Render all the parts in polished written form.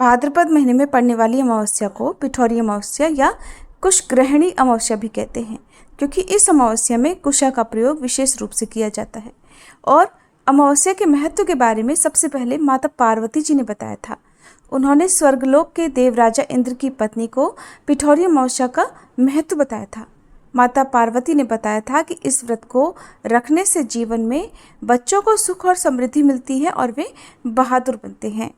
भाद्रपद महीने में पड़ने वाली अमावस्या को पिठौरी अमावस्या या कुशग्रहणी अमावस्या भी कहते हैं, क्योंकि इस अमावस्या में कुशा का प्रयोग विशेष रूप से किया जाता है। और अमावस्या के महत्व के बारे में सबसे पहले माता पार्वती जी ने बताया था। उन्होंने स्वर्गलोक के देवराजा इंद्र की पत्नी को पिठौरी अमावस्या का महत्व बताया था। माता पार्वती ने बताया था कि इस व्रत को रखने से जीवन में बच्चों को सुख और समृद्धि मिलती है और वे बहादुर बनते हैं।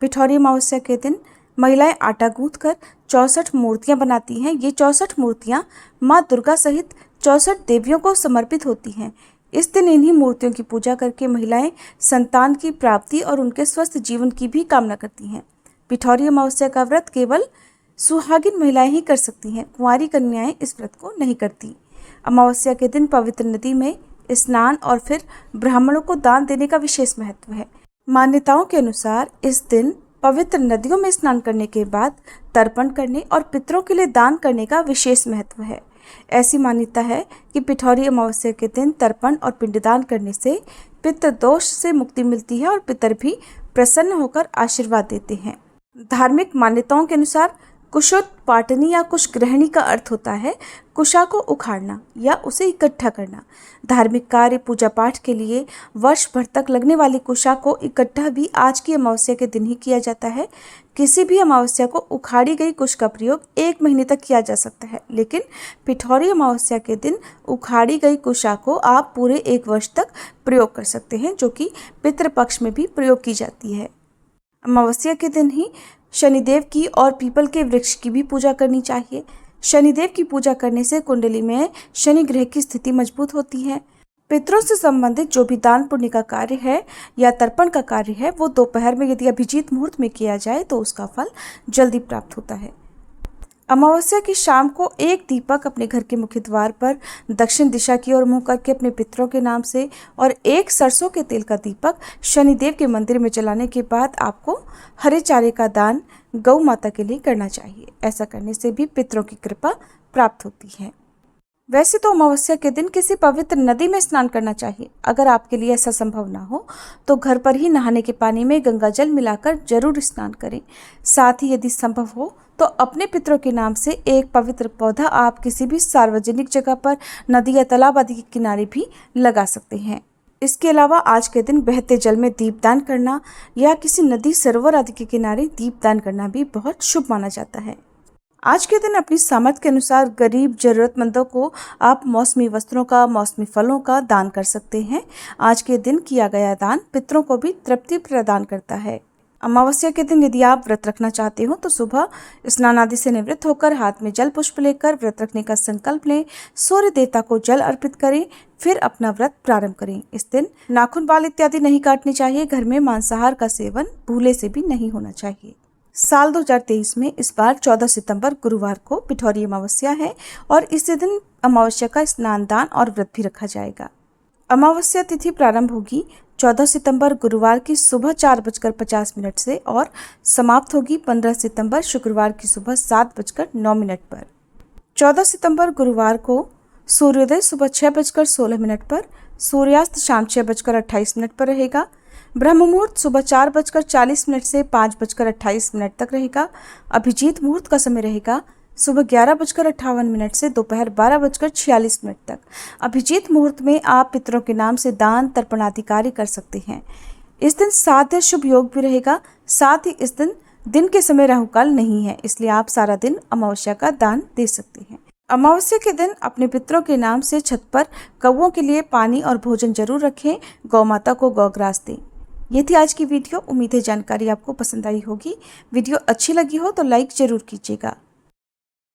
पिठौरी अमावस्या के दिन महिलाएं आटा गूंथकर 64 मूर्तियां बनाती हैं। ये 64 मूर्तियां माँ दुर्गा सहित 64 देवियों को समर्पित होती हैं। इस दिन इन्हीं मूर्तियों की पूजा करके महिलाएं संतान की प्राप्ति और उनके स्वस्थ जीवन की भी कामना करती हैं। पिठौरी अमावस्या का व्रत केवल सुहागिन महिलाएं ही कर सकती हैं। कुंवारी कन्याएं इस व्रत को नहीं करती। अमावस्या के दिन पवित्र नदी में स्नान और फिर ब्राह्मणों को दान देने का विशेष महत्व है। मान्यताओं के अनुसार इस दिन पवित्र नदियों में स्नान करने के बाद तर्पण करने और पितरों के लिए दान करने का विशेष महत्व है। ऐसी मान्यता है कि पिठौरी अमावस्या के दिन तर्पण और पिंडदान करने से पितृ दोष से मुक्ति मिलती है और पितर भी प्रसन्न होकर आशीर्वाद देते हैं। धार्मिक मान्यताओं के अनुसार कुशोत्पाटनी या कुशग्रहणी का अर्थ होता है कुशा को उखाड़ना या उसे इकट्ठा करना। धार्मिक कार्य पूजा पाठ के लिए वर्ष भर तक लगने वाली कुशा को इकट्ठा भी आज की अमावस्या के दिन ही किया जाता है। किसी भी अमावस्या को उखाड़ी गई कुश का प्रयोग 1 महीने तक किया जा सकता है, लेकिन पिठौरी अमावस्या के दिन उखाड़ी गई कुशा को आप पूरे 1 वर्ष तक प्रयोग कर सकते हैं, जो कि पितृपक्ष में भी प्रयोग की जाती है। अमावस्या के दिन ही शनिदेव की और पीपल के वृक्ष की भी पूजा करनी चाहिए। शनिदेव की पूजा करने से कुंडली में शनि ग्रह की स्थिति मजबूत होती है। पितरों से संबंधित जो भी दान पुण्य का कार्य है या तर्पण का कार्य है, वो दोपहर में यदि अभिजीत मुहूर्त में किया जाए तो उसका फल जल्दी प्राप्त होता है। अमावस्या की शाम को एक दीपक अपने घर के मुख्य द्वार पर दक्षिण दिशा की ओर मुंह करके अपने पितरों के नाम से और एक सरसों के तेल का दीपक शनिदेव के मंदिर में जलाने के बाद आपको हरे चारे का दान गौ माता के लिए करना चाहिए। ऐसा करने से भी पितरों की कृपा प्राप्त होती है। वैसे तो अमावस्या के दिन किसी पवित्र नदी में स्नान करना चाहिए। अगर आपके लिए ऐसा संभव ना हो तो घर पर ही नहाने के पानी में गंगा जल मिलाकर जरूर स्नान करें। साथ ही यदि संभव हो तो अपने पितरों के नाम से एक पवित्र पौधा आप किसी भी सार्वजनिक जगह पर नदी या तालाब आदि के किनारे भी लगा सकते हैं। इसके अलावा आज के दिन बहते जल में दीपदान करना या किसी नदी सरोवर आदि के किनारे दीपदान करना भी बहुत शुभ माना जाता है। आज के दिन अपनी सामर्थ्य के अनुसार गरीब जरूरतमंदों को आप मौसमी वस्त्रों का, मौसमी फलों का दान कर सकते हैं। आज के दिन किया गया दान पितरों को भी तृप्ति प्रदान करता है। अमावस्या के दिन यदि आप व्रत रखना चाहते हो तो सुबह स्नान आदि से निवृत्त होकर हाथ में जल पुष्प लेकर व्रत रखने का संकल्प लें। सूर्य देवता को जल अर्पित करें, फिर अपना व्रत प्रारंभ करें। इस दिन नाखून, बाल इत्यादि नहीं काटने चाहिए। घर में मांसाहार का सेवन भूले से भी नहीं होना चाहिए। साल 2023 में इस बार 14 सितंबर गुरुवार को पिठौरी अमावस्या है और इसी दिन अमावस्या का स्नान, दान और व्रत भी रखा जाएगा। अमावस्या तिथि प्रारंभ होगी 14 सितंबर गुरुवार की सुबह 4:50 से और समाप्त होगी 15 सितंबर शुक्रवार की सुबह 7:09 पर। 14 सितंबर गुरुवार को सूर्योदय सुबह 6:16 पर, सूर्यास्त शाम 6:28 पर रहेगा। ब्रह्म मुहूर्त सुबह 4:40 से 5:28 तक रहेगा। अभिजीत मुहूर्त का समय रहेगा सुबह 11:58 से दोपहर 12:46 तक। अभिजीत मुहूर्त में आप पितरों के नाम से दान, तर्पण आदि कार्य कर सकते हैं। इस दिन साध्य शुभ योग भी रहेगा। साथ ही इस दिन के समय राहुकाल नहीं है, इसलिए आप सारा दिन अमावस्या का दान दे सकते हैं। अमावस्या के दिन अपने पितरों के नाम से छत पर कौवों के लिए पानी और भोजन जरूर रखें। गौ माता को गौग्रास दें। ये थी आज की वीडियो। उम्मीद है जानकारी आपको पसंद आई होगी। वीडियो अच्छी लगी हो तो लाइक जरूर कीजिएगा।